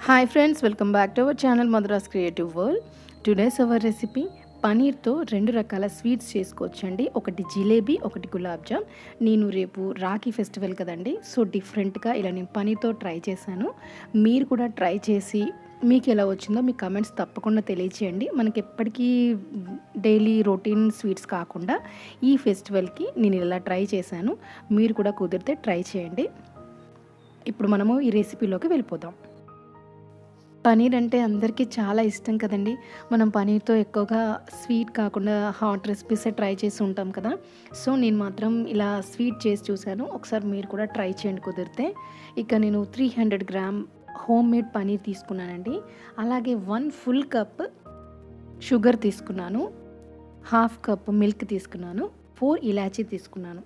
Hi friends, welcome back to our channel Madras Creative World. Today's our recipe పనీర్తో రెండు రకాల sweets చేసుకోవచ్చండి. ఒకటి జిలేబీ, ఒకటి గులాబ్ జామ్. నేను రేపు రాఖీ ఫెస్టివల్ కదండి, సో డిఫరెంట్గా ఇలా నేను పనీర్తో ట్రై చేశాను. మీరు కూడా ట్రై చేసి మీకు ఎలా వచ్చిందో మీ కమెంట్స్ తప్పకుండా తెలియచేయండి. మనకి ఎప్పటికీ డైలీ రొటీన్ స్వీట్స్ కాకుండా ఈ ఫెస్టివల్కి నేను ఇలా ట్రై చేశాను. మీరు కూడా కుదిరితే ట్రై చేయండి. ఇప్పుడు మనము ఈ రెసిపీలోకి వెళ్ళిపోదాం. పనీర్ అంటే అందరికీ చాలా ఇష్టం కదండి. మనం పనీర్తో ఎక్కువగా స్వీట్ కాకుండా హాట్ రెసిపీసే ట్రై చేసి ఉంటాం కదా. సో నేను మాత్రం ఇలా స్వీట్ చేసి చూశాను. ఒకసారి మీరు కూడా ట్రై చేయండి కుదిరితే. ఇక నేను 300 గ్రామ్ హోమ్ మేడ్ పనీర్ తీసుకున్నానండి. అలాగే 1 ఫుల్ కప్ షుగర్ తీసుకున్నాను, హాఫ్ కప్ మిల్క్ తీసుకున్నాను, 4 ఇలాచీ తీసుకున్నాను.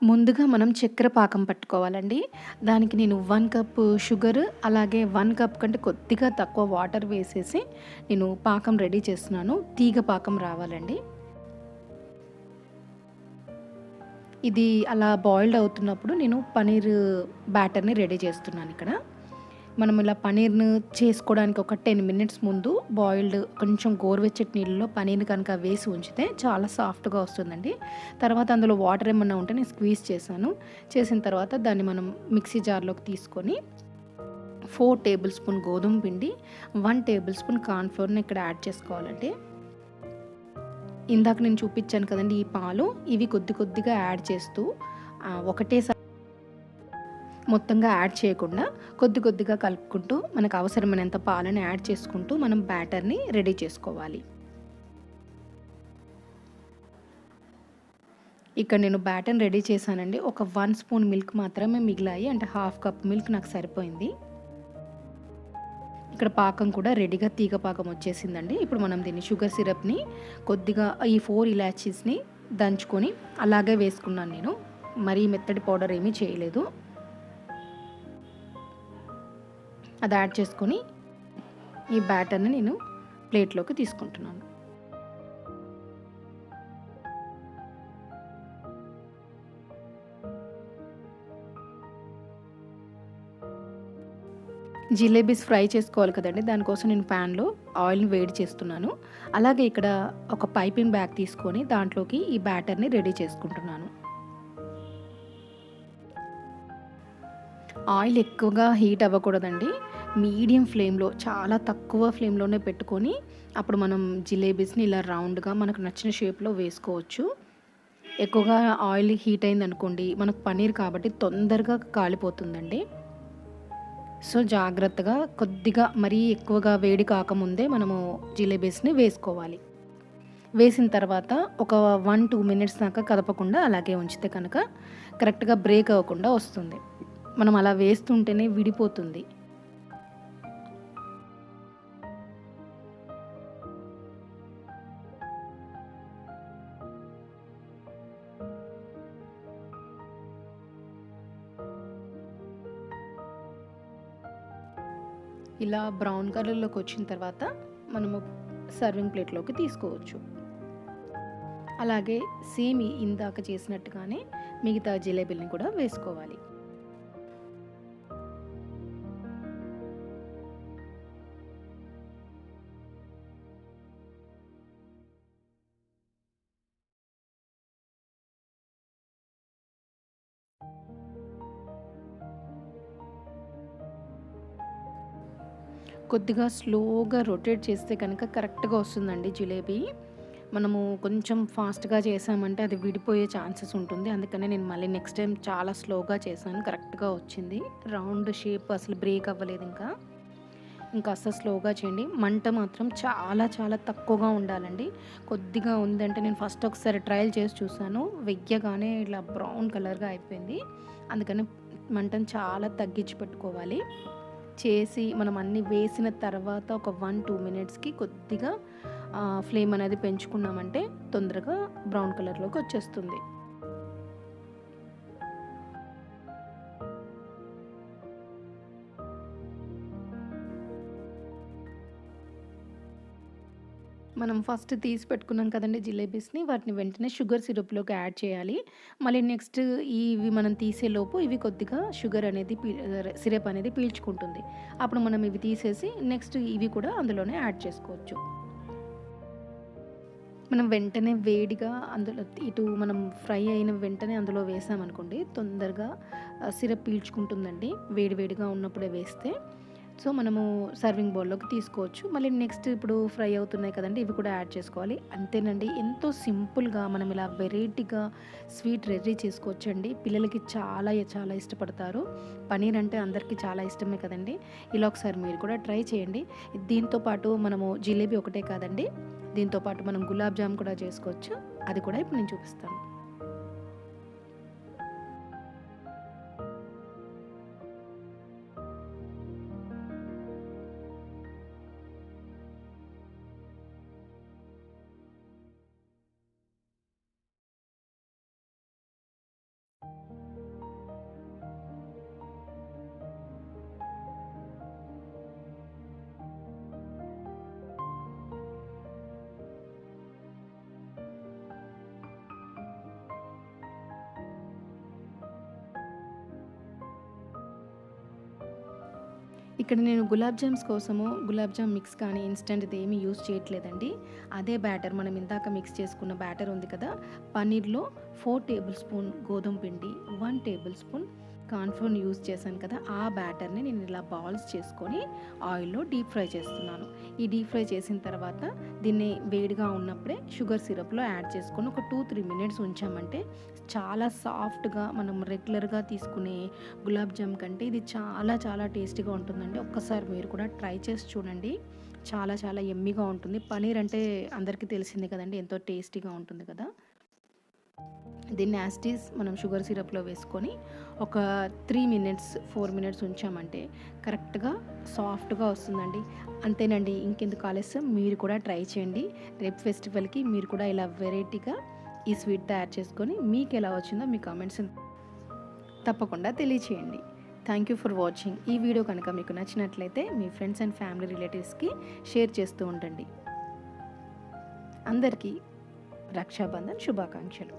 ముందుగా మనం చక్కెర పాకం పట్టుకోవాలండి. దానికి నేను 1 కప్ షుగర్, అలాగే 1 కప్ కంటే కొద్దిగా తక్కువ వాటర్ వేసేసి నేను పాకం రెడీ చేస్తున్నాను. తీగ పాకం రావాలండి. ఇది అలా బాయిల్డ్ అవుతున్నప్పుడు నేను పనీర్ బ్యాటర్ని రెడీ చేస్తున్నాను. ఇక్కడ మనం ఇలా పనీర్ను చేసుకోవడానికి ఒక 10 మినిట్స్ ముందు బాయిల్డ్ కొంచెం గోరువెచ్చటి నీళ్ళలో పనీర్ని కనుక వేసి ఉంచితే చాలా సాఫ్ట్గా వస్తుందండి. తర్వాత అందులో వాటర్ ఏమన్నా ఉంటే నేను స్క్వీజ్ చేశాను. చేసిన తర్వాత దాన్ని మనం మిక్సీ జార్లోకి తీసుకొని 4 టేబుల్ స్పూన్ గోధుమ పిండి, 1 టేబుల్ స్పూన్ కార్న్ఫ్లోర్ని ఇక్కడ యాడ్ చేసుకోవాలండి. ఇందాక నేను చూపించాను కదండి ఈ పాలు, ఇవి కొద్ది కొద్దిగా యాడ్ చేస్తూ ఒకటేసారి మొత్తంగా యాడ్ చేయకుండా కొద్ది కొద్దిగా కలుపుకుంటూ మనకు అవసరమైనంత పాలను యాడ్ చేసుకుంటూ మనం బ్యాటర్ని రెడీ చేసుకోవాలి. ఇక్కడ నేను బ్యాటర్ని రెడీ చేశానండి. ఒక 1 స్పూన్ మిల్క్ మాత్రమే మిగిలాయి, అంటే హాఫ్ కప్ మిల్క్ నాకు సరిపోయింది. ఇక్కడ పాకం కూడా రెడీగా తీగ పాకం వచ్చేసిందండి. ఇప్పుడు మనం దీన్ని షుగర్ సిరప్ని కొద్దిగా ఈ 4 ఇలాచీస్ని దంచుకొని అలాగే వేసుకున్నాను. నేను మరీ మెత్తటి పౌడర్ ఏమీ చేయలేదు. అది యాడ్ చేసుకొని ఈ బ్యాటర్ని నేను ప్లేట్లోకి తీసుకుంటున్నాను. జిలేబీస్ ఫ్రై చేసుకోవాలి కదండి, దానికోసం నేను ప్యాన్లో ఆయిల్ని వేడి చేస్తున్నాను. అలాగే ఇక్కడ ఒక పైపింగ్ బ్యాగ్ తీసుకొని దాంట్లోకి ఈ బ్యాటర్ని రెడీ చేసుకుంటున్నాను. ఆయిల్ ఎక్కువగా హీట్ అవ్వకూడదండి. మీడియం ఫ్లేమ్లో, చాలా తక్కువ ఫ్లేమ్లోనే పెట్టుకొని అప్పుడు మనం జిలేబీస్ని ఇలా రౌండ్గా మనకు నచ్చిన షేప్లో వేసుకోవచ్చు. ఎక్కువగా ఆయిల్ హీట్ అయింది అనుకోండి, మనకు పనీర్ కాబట్టి తొందరగా కాలిపోతుందండి. సో జాగ్రత్తగా కొద్దిగా మరీ ఎక్కువగా వేడి కాకముందే మనము జిలేబీస్ని వేసుకోవాలి. వేసిన తర్వాత ఒక 1-2 మినిట్స్ దాకా కదపకుండా అలాగే ఉంచితే కనుక కరెక్ట్గా బ్రేక్ అవ్వకుండా వస్తుంది. మనం అలా వేస్తుంటేనే విడిపోతుంది. ఇలా బ్రౌన్ కలర్లోకి వచ్చిన తర్వాత మనము సర్వింగ్ ప్లేట్లోకి తీసుకోవచ్చు. అలాగే సేమ్ ఇందాక చేసినట్టుగానే మిగతా జిలేబీని కూడా వేసుకోవాలి. కొద్దిగా స్లోగా రొటేట్ చేస్తే కనుక కరెక్ట్గా వస్తుందండి జిలేబీ. మనము కొంచెం ఫాస్ట్గా చేసామంటే అది విడిపోయే ఛాన్సెస్ ఉంటుంది. అందుకనే నేను మళ్ళీ నెక్స్ట్ టైం చాలా స్లోగా చేశాను, కరెక్ట్గా వచ్చింది. రౌండ్ షేప్ అసలు బ్రేక్ అవ్వలేదు. ఇంకా అసలు స్లోగా చేయండి. మంట మాత్రం చాలా చాలా తక్కువగా ఉండాలండి. కొద్దిగా ఉందంటే నేను ఫస్ట్ ఒకసారి ట్రయల్ చేసి చూసాను, వెయ్యగానే ఇలా బ్రౌన్ కలర్గా అయిపోయింది. అందుకని మంటను చాలా తగ్గించి పెట్టుకోవాలి. చేసి మనం అన్నీ వేసిన తర్వాత ఒక 1-2 మినిట్స్కి కొద్దిగా ఫ్లేమ్ అనేది పెంచుకున్నామంటే తొందరగా బ్రౌన్ కలర్లోకి వచ్చేస్తుంది. మనం ఫస్ట్ తీసి పెట్టుకున్నాం కదండీ జిలేబీస్‌ని. వాటిని వెంటనే షుగర్ సిరప్‌లోకి యాడ్ చేయాలి. మళ్ళీ నెక్స్ట్ ఇవి మనం తీసేలోపు ఇవి కొద్దిగా షుగర్ అనేది సిరప్ అనేది పీల్చుకుంటుంది. అప్పుడు మనం ఇవి తీసేసి నెక్స్ట్ ఇవి కూడా అందులోనే యాడ్ చేసుకోవచ్చు. మనం వెంటనే వేడిగా అందులో ఇటు మనం ఫ్రై అయిన వెంటనే అందులో వేసామనుకోండి తొందరగా సిరప్ పీల్చుకుంటుందండి. వేడి వేడిగా ఉన్నప్పుడే వేస్తే. సో, మనము సర్వింగ్ బౌల్‌లోకి తీసుకోవచ్చు. మళ్ళీ నెక్స్ట్ ఇప్పుడు ఫ్రై అవుతున్నాయి కదండీ! ఇవి కూడా యాడ్ చేసుకోవాలి. అంతేనండి. ఎంతో సింపుల్‌గా మనం ఇలా వెరైటీగా స్వీట్ రెడీ చేసుకోవచ్చండి. పిల్లలకి చాలా ఇష్టపడతారు. పనీర్ అంటే అందరికీ చాలా ఇష్టమే కదండీ! ఇలా ఒకసారి మీరు కూడా ట్రై చేయండి. దీంతో పాటు మనము జిలేబీ ఒకటే కాదండి. దీంతో పాటు మనం గులాబ్ జామ్ కూడా చేసుకోవచ్చు. అది కూడా ఇప్పుడు నేను చూపిస్తాను. ఇక్కడ నేను గులాబ్ జామ్ మిక్స్ కానీ ఇన్‌స్టంట్‌ది ఏమీ యూజ్ చేయట్లేదండి. అదే బ్యాటర్ మనం ఇందాక మిక్స్ చేసుకున్న బ్యాటర్ ఉంది కదా! పన్నీర్‌లో 4 టేబుల్ స్పూన్ గోధుమ పిండి, 1 table spoon corn flour use చేశాను కదా! ఆ బ్యాటర్‌ని నేను ఇలా బాల్స్ చేసుకొని ఆయిల్‌లో డీప్ ఫ్రై చేస్తున్నాను. ఈ డీప్ ఫ్రై చేసిన తర్వాత దీన్ని వేడిగా ఉన్నప్పుడే షుగర్ సిరప్‌లో యాడ్ చేసుకొని ఒక 2, 3 మినిట్స్ ఉంచామంటే చాలా సాఫ్ట్‌గా మనం రెగ్యులర్‌గా తీసుకునే గులాబ్ జామ్ కంటే ఇది చాలా టేస్టీగా ఉంటుందండి. ఒక్కసారి మీరు కూడా ట్రై చేసి చూడండి. చాలా యమ్మీగా ఉంటుంది. పనీర్ అంటే అందరికీ తెలిసిందే కదండీ! ఎంతో టేస్టీగా ఉంటుంది కదా! దీన్ని యాజ్ ఇట్ ఈజ్ మనం షుగర్ సిరప్‌లో వేసుకొని ఒక 3 మినిట్స్, 4 మినిట్స్ ఉంచామంటే కరెక్ట్‌గా సాఫ్ట్‌గా వస్తుందండి. అంతేనండి. ఇంకెందుకు ఆలస్యం మీరు కూడా ట్రై చేయండి. రేపు ఫెస్టివల్‌కి మీరు కూడా ఇలా వెరైటీగా ఈ స్వీట్ తయారు చేసుకొని మీకెలా వచ్చిందో మీ కామెంట్స్ తప్పకుండా తెలియచేయండి. Thank you for watching. ఈ వీడియో కనుక మీకు నచ్చినట్లయితే మీ ఫ్రెండ్స్ అండ్ ఫ్యామిలీ రిలేటివ్స్‌కి షేర్ చేస్తూ ఉండండి. అందరికీ రక్షాబంధన్ శుభాకాంక్షలు.